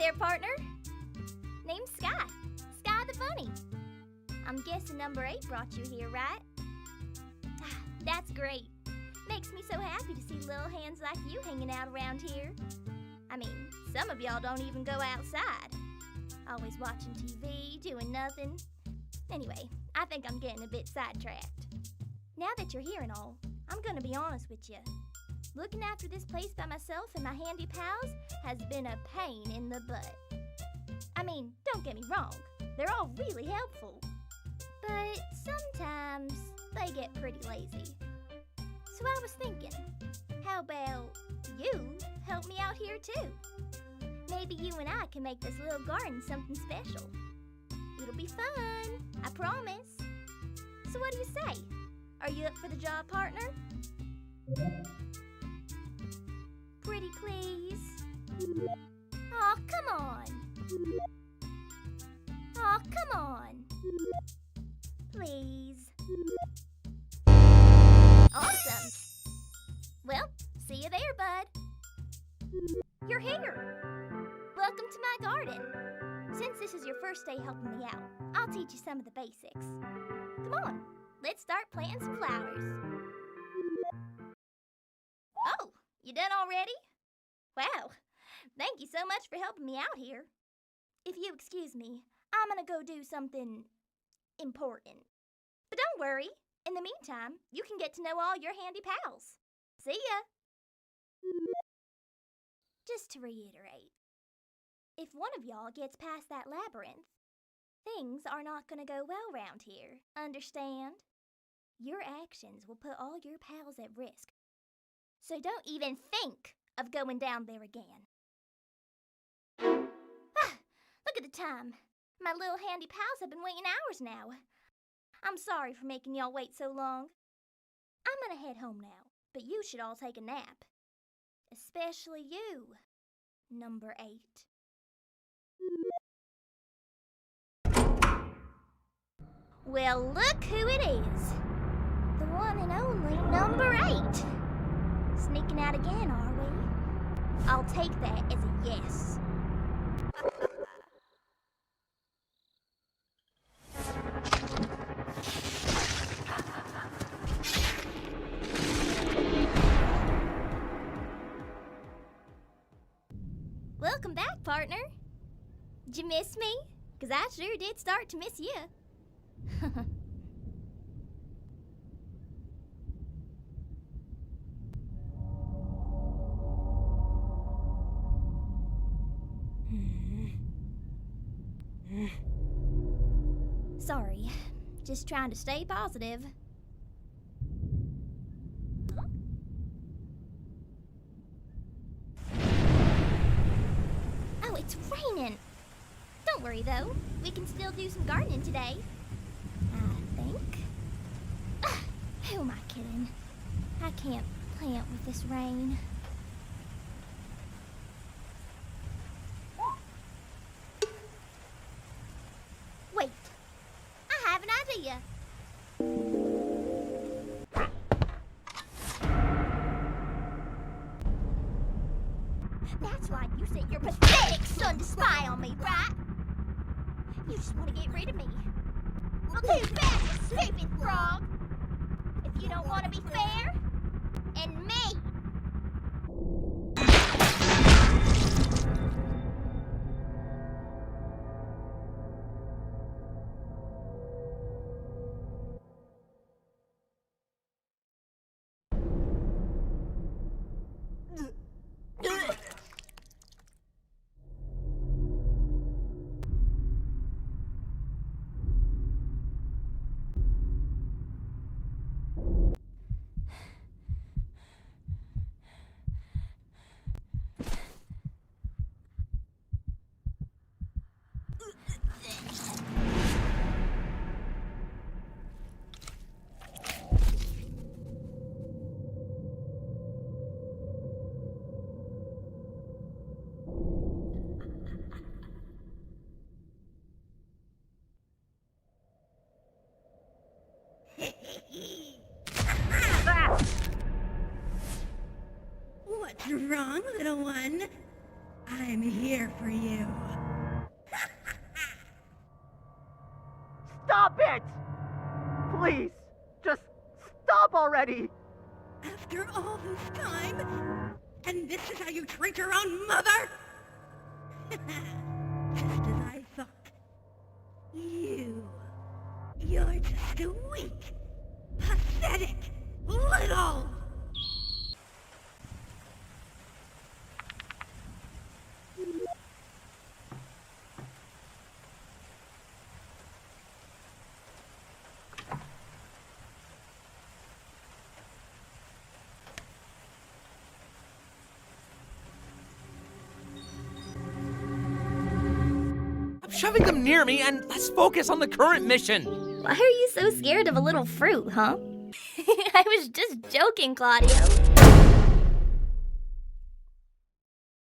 there, partner. Name's Skye. Skye the Bunny. I'm guessing number 8 brought you here, right? That's great. Makes me so happy to see little hands like you hanging out around here. I mean, some of y'all don't even go outside. Always watching TV, doing nothing. Anyway, I think I'm getting a bit sidetracked. Now that you're here and all, I'm gonna be honest with you. Looking after this place by myself and my handy pals has been a pain in the butt. I mean, don't get me wrong, they're all really helpful. But sometimes they get pretty lazy. So I was thinking, how about you help me out here too? Maybe you and I can make this little garden something special. It'll be fun, I promise. So what do you say? Are you up for the job, partner? Pretty please? Aw, come on. Aw, come on. Please. Awesome. Well, see you there, bud. You're here. Welcome to my garden. Since this is your first day helping me out, I'll teach you some of the basics. Come on, let's start planting some flowers. Oh, you done already? Wow, thank you so much for helping me out here. If you excuse me, I'm gonna go do something important. But don't worry, in the meantime, you can get to know all your handy pals. See ya! Just to reiterate, if one of y'all gets past that labyrinth, things are not gonna go well round here, understand? Your actions will put all your pals at risk. So don't even think of going down there again. Look at the time. My little handy pals have been waiting hours now. I'm sorry for making y'all wait so long. I'm gonna head home now, but you should all take a nap. Especially you, number 8. Well, look who it is. The one and only number 8. Sneaking out again, are we? I'll take that as a yes. Welcome back, partner. Did you miss me? 'Cause I sure did start to miss you. Sorry, just trying to stay positive. Oh, it's raining. Don't worry though, we can still do some gardening today. I think. Who am I kidding? I can't plant with this rain. Wait, I have an idea. That's why you sent your pathetic son to spy on me, right? You just want to get rid of me. Well, too bad, you stupid frog. If you don't want to be fair, and me. I'm here for you. Stop it! Please, just stop already! After all this time? And this is how you treat your own mother? Just as I thought. You're just a weak, pathetic, little... Shoving them near me, and let's focus on the current mission. Why are you so scared of a little fruit, huh? I was just joking, Claudio.